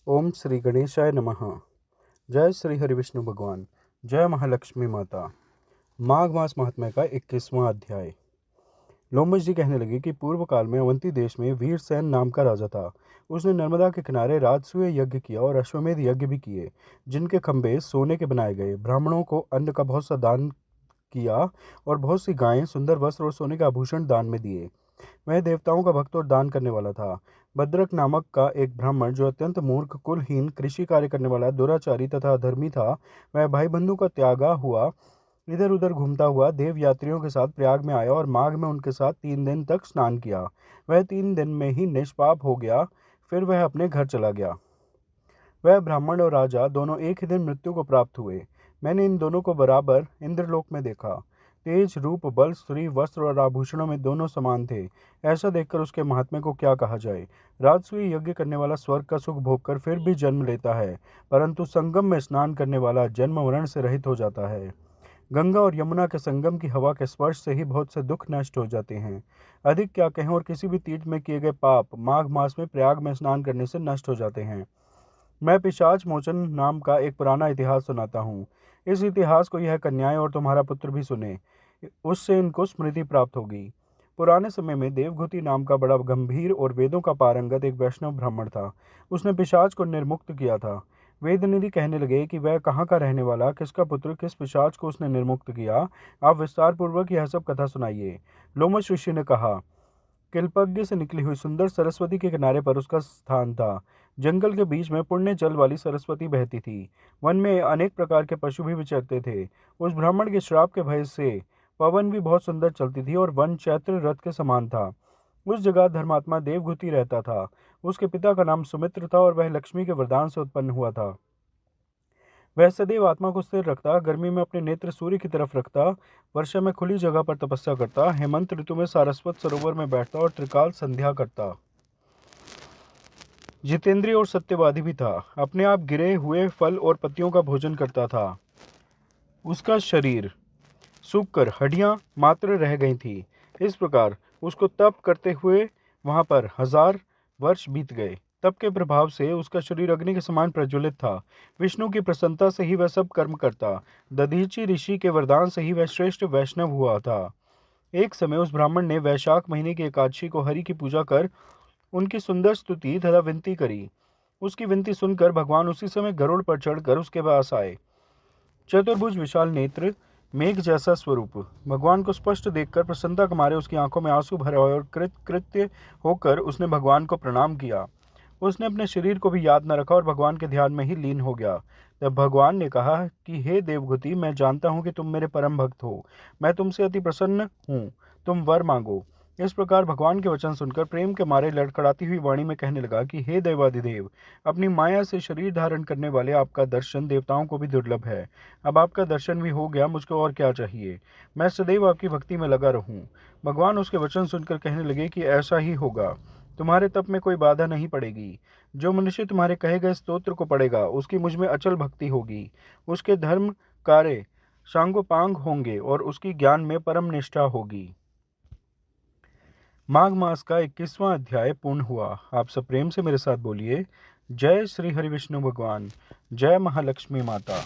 ओम श्री गणेशाय नमः। जय श्री हरिविष्णु भगवान। जय महालक्ष्मी माता। माघ मास महात्म्य का 21वां अध्याय। लोमश जी कहने लगे कि पूर्व काल में अवंती देश में वीरसेन नाम का राजा था। उसने नर्मदा के किनारे राजसूय यज्ञ किया और अश्वमेध यज्ञ भी किए, जिनके खंभे सोने के बनाए गए। ब्राह्मणों को अन्न का बहुत सा दान किया और बहुत सी गायें, सुंदर वस्त्र और सोने के आभूषण दान में दिए। वह देवताओं का भक्त और दान करने वाला था। भद्रक नामक का एक ब्राह्मण, जो अत्यंत मूर्ख, कुलहीन, कृषि कार्य करने वाला, दुराचारी तथा अधर्मी था, वह भाई बंधु का त्यागा हुआ इधर उधर घूमता हुआ देव यात्रियों के साथ प्रयाग में आया और माघ में उनके साथ 3 दिन तक स्नान किया। वह 3 दिन में ही निष्पाप हो गया। फिर वह अपने घर चला गया। वह ब्राह्मण और राजा दोनों एक ही दिन मृत्यु को प्राप्त हुए। मैंने इन दोनों को बराबर इंद्रलोक में देखा। तेज, रूप, बल, स्त्री, वस्त्र और आभूषणों में दोनों समान थे। ऐसा देखकर उसके महात्म्य को क्या कहा जाए। राजसूय यज्ञ करने वाला स्वर्ग का सुख भोगकर फिर भी जन्म लेता है, परंतु संगम में स्नान करने वाला जन्म मरण से रहित हो जाता है। गंगा और यमुना के संगम की हवा के स्पर्श से ही बहुत से दुख नष्ट हो जाते हैं। अधिक क्या कहें, और किसी भी तीर्थ में किए गए पाप माघ मास में प्रयाग में स्नान करने से नष्ट हो जाते हैं। मैं पिशाच मोचन नाम का एक पुराना इतिहास सुनाता हूँ। इस इतिहास को यह कन्याएं और तुम्हारा पुत्र भी सुने, उससे इनको स्मृति प्राप्त होगी। पुराने समय में देवघुति नाम का बड़ा गंभीर और वेदों का पारंगत एक वैष्णव ब्राह्मण था। उसने पिशाच को निर्मुक्त किया था। वेदनिधि कहने लगे कि वह कहाँ का रहने वाला, किसका पुत्र, किस पिशाच को उसने निर्मुक्त किया। आप विस्तार पूर्वक यह सब कथा सुनाइए। लोमश ऋषि ने कहा, किल्पज्ञ से निकली हुई सुंदर सरस्वती के किनारे पर उसका स्थान था। जंगल के बीच में पुण्य जल वाली सरस्वती बहती थी। वन में अनेक प्रकार के पशु भी विचरते थे। उस ब्राह्मण के श्राप के भय से पवन भी बहुत सुंदर चलती थी और वन चैत्र रथ के समान था। उस जगह धर्मात्मा देवघुति रहता था। उसके पिता का नाम सुमित्र था और वह लक्ष्मी के वरदान से उत्पन्न हुआ था। वह सदैव आत्मा को स्थिर रखता, गर्मी में अपने नेत्र सूर्य की तरफ रखता, वर्षा में खुली जगह पर तपस्या करता, हेमंत ऋतु में सारस्वत सरोवर में बैठता और त्रिकाल संध्या करता। जितेंद्रिय और सत्यवादी भी था। अपने आप गिरे हुए फल और पत्तियों का भोजन करता था। उसका शरीर सूखकर हड्डियां मात्र रह गई थी। इस प्रकार उसको तप करते हुए वहां पर 1000 वर्ष बीत गए। तप के प्रभाव से उसका शरीर अग्नि के समान प्रज्वलित था। विष्णु की प्रसन्नता से ही वह सब कर्म करता। दधीचि ऋषि के वरदान से ही वह श्रेष्ठ वैष्णव हुआ था। एक समय उस ब्राह्मण ने वैशाख महीने की एकादशी को हरि की पूजा कर उनकी सुंदर स्तुति तथा विनती करी। उसकी विनती सुनकर भगवान उसी समय गरुड़ पर चढ़कर उसके पास आए। चतुर्भुज, विशाल नेत्र, मेघ जैसा स्वरूप। भगवान को स्पष्ट देखकर प्रसन्नता के मारे उसकी आंखों में आंसू भरे और कृत्य होकर उसने भगवान को प्रणाम किया। उसने अपने शरीर को भी याद न रखा और भगवान के ध्यान में ही लीन हो गया। तब भगवान ने कहा कि हे देवगुति, मैं जानता हूँ कि तुम मेरे परम भक्त हो। मैं तुमसे अति प्रसन्न हूँ। तुम वर मांगो। इस प्रकार भगवान के वचन सुनकर प्रेम के मारे लड़खड़ाती हुई वाणी में कहने लगा कि हे देवाधिदेव, अपनी माया से शरीर धारण करने वाले आपका दर्शन देवताओं को भी दुर्लभ है। अब आपका दर्शन भी हो गया, मुझको और क्या चाहिए। मैं सदैव आपकी भक्ति में लगा रहूं। भगवान उसके वचन सुनकर कहने लगे कि ऐसा ही होगा। तुम्हारे तप में कोई बाधा नहीं पड़ेगी। जो मनुष्य तुम्हारे कहे गए स्तोत्र को पढ़ेगा, उसकी मुझ में अचल भक्ति होगी। उसके धर्म कार्य सांगोपांग होंगे और उसकी ज्ञान में परम निष्ठा होगी। माघ मास का 21वां अध्याय पूर्ण हुआ। आप सब प्रेम से मेरे साथ बोलिए, जय श्री हरिविष्णु भगवान। जय महालक्ष्मी माता।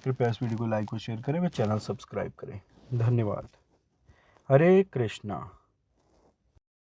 कृपया इस वीडियो को लाइक और शेयर करें व चैनल सब्सक्राइब करें। धन्यवाद। हरे कृष्णा।